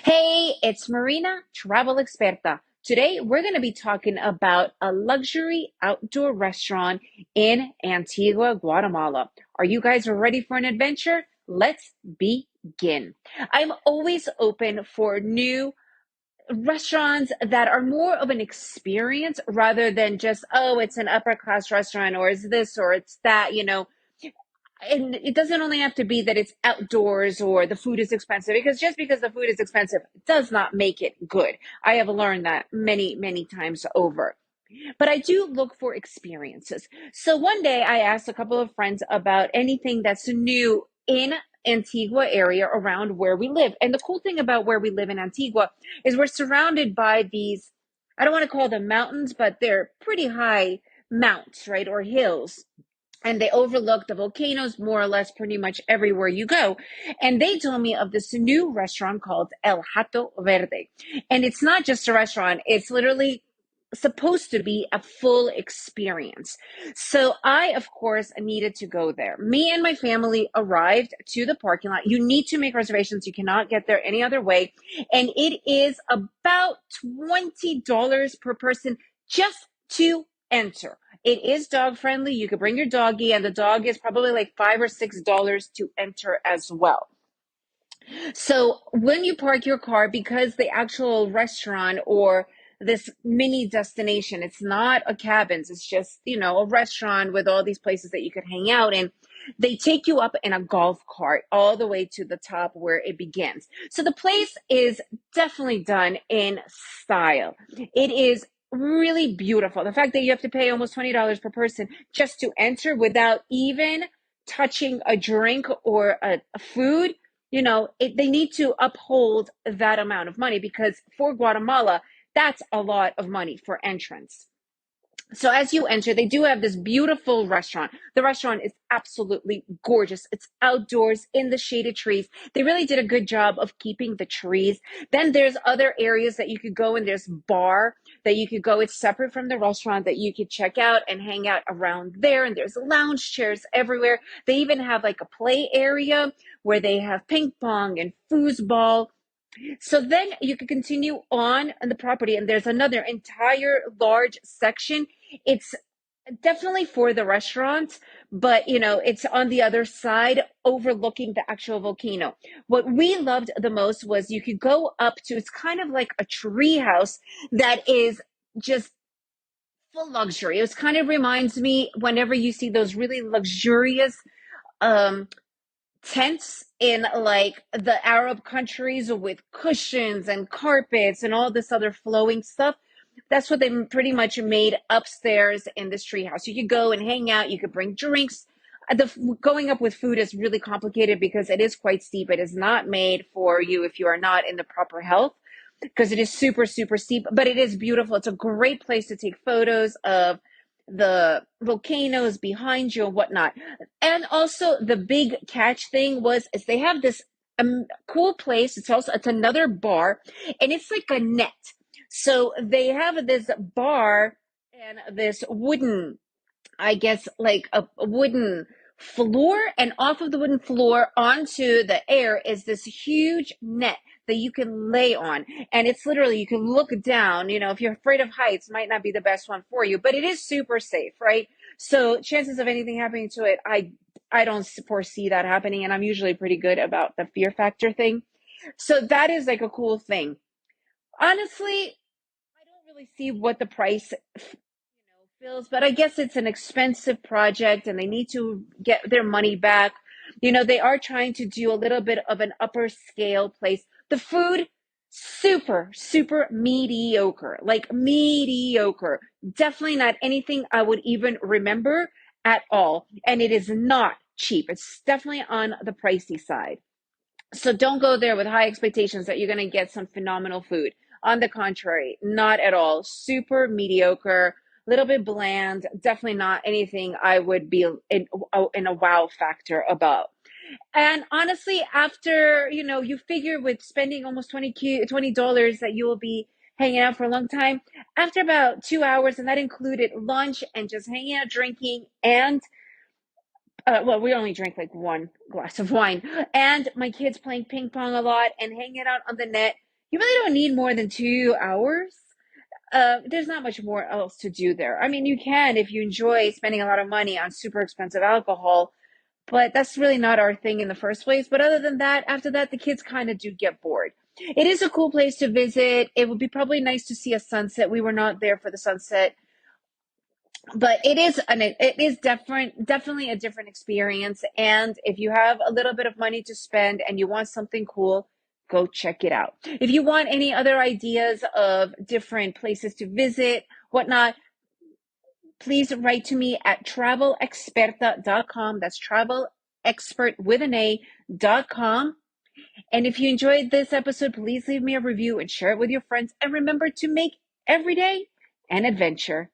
Hey, it's Marina, travel experta. Today, we're going to be talking about a luxury outdoor restaurant in Antigua, Guatemala. Are you guys ready for an adventure? Let's begin. I'm always open for new restaurants that are more of an experience rather than just, oh, it's an upper class restaurant or it's this or it's that. And it doesn't only have to be that it's outdoors or the food is expensive, because just because the food is expensive does not make it good. I have learned that many, many times over. But I do look for experiences. So one day I asked a couple of friends about anything that's new in Antigua area around where we live. And the cool thing about where we live in Antigua is we're surrounded by these, I don't want to call them mountains, but they're pretty high mounts, right? Or hills, and they overlook the volcanoes more or less pretty much everywhere you go. And they told me of this new restaurant called El Hato Verde. And it's not just a restaurant, it's literally supposed to be a full experience. So I, of course, needed to go there. Me and my family arrived to the parking lot. You need to make reservations. You cannot get there any other way. And it is about $20 per person just to enter. It is dog friendly. You could bring your doggy, and the dog is probably like $5 or $6 to enter as well. So when you park your car, because the actual restaurant or this mini destination, it's not a cabins, it's just, a restaurant with all these places that you could hang out in. They take you up in a golf cart all the way to the top where it begins. So the place is definitely done in style. It is really beautiful. The fact that you have to pay almost $20 per person just to enter without even touching a drink or a food, they need to uphold that amount of money, because for Guatemala, that's a lot of money for entrance. So as you enter, they do have this beautiful restaurant. The restaurant is absolutely gorgeous. It's outdoors in the shaded trees. They really did a good job of keeping the trees. Then there's other areas that you could go, and there's bar that you could go. It's separate from the restaurant that you could check out and hang out around there. And there's lounge chairs everywhere. They even have like a play area where they have ping pong and foosball. So then you can continue on the property, and there's another entire large section. It's definitely for the restaurants, but it's on the other side overlooking the actual volcano. What we loved the most was you could go up to, it's kind of like a tree house that is just full luxury. It kind of reminds me whenever you see those really luxurious um tents in like the Arab countries with cushions and carpets and all this other flowing stuff. That's what they pretty much made upstairs in this treehouse. You could go and hang out. You could bring drinks. Going up with food is really complicated because it is quite steep. It is not made for you if you are not in the proper health, because it is super, super steep, but it is beautiful. It's a great place to take photos of the volcanoes behind you and whatnot. And also the big catch thing was is they have this cool place. It's another bar, and it's like a net. So they have this bar and this wooden, I guess, like a wooden floor, and off of the wooden floor onto the air is this huge net that you can lay on. And it's literally, you can look down. If you're afraid of heights, might not be the best one for you, but it is super safe, right? So chances of anything happening to it, I don't foresee that happening, and I'm usually pretty good about the fear factor thing. So that is like a cool thing. Honestly, I don't really see what the price feels, but I guess it's an expensive project and they need to get their money back. They are trying to do a little bit of an upper scale place. The food, super, super mediocre, like mediocre. Definitely not anything I would even remember at all. And it is not cheap. It's definitely on the pricey side. So don't go there with high expectations that you're going to get some phenomenal food. On the contrary, not at all. Super mediocre, little bit bland, definitely not anything I would be in a wow factor about. And honestly, after, you figure with spending almost $20 that you will be hanging out for a long time, after about 2 hours, and that included lunch and just hanging out, drinking, and well, we only drank like one glass of wine, and my kids playing ping pong a lot and hanging out on the net. You really don't need more than 2 hours. There's not much more else to do there. I mean, you can if you enjoy spending a lot of money on super expensive alcohol, but that's really not our thing in the first place. But other than that, after that, the kids kind of do get bored. It is a cool place to visit. It would be probably nice to see a sunset. We were not there for the sunset, but it is definitely a different experience. And if you have a little bit of money to spend and you want something cool, go check it out. If you want any other ideas of different places to visit, whatnot, please write to me at travelexperta.com. That's travel expert with an A.com. And if you enjoyed this episode, please leave me a review and share it with your friends. And remember to make every day an adventure.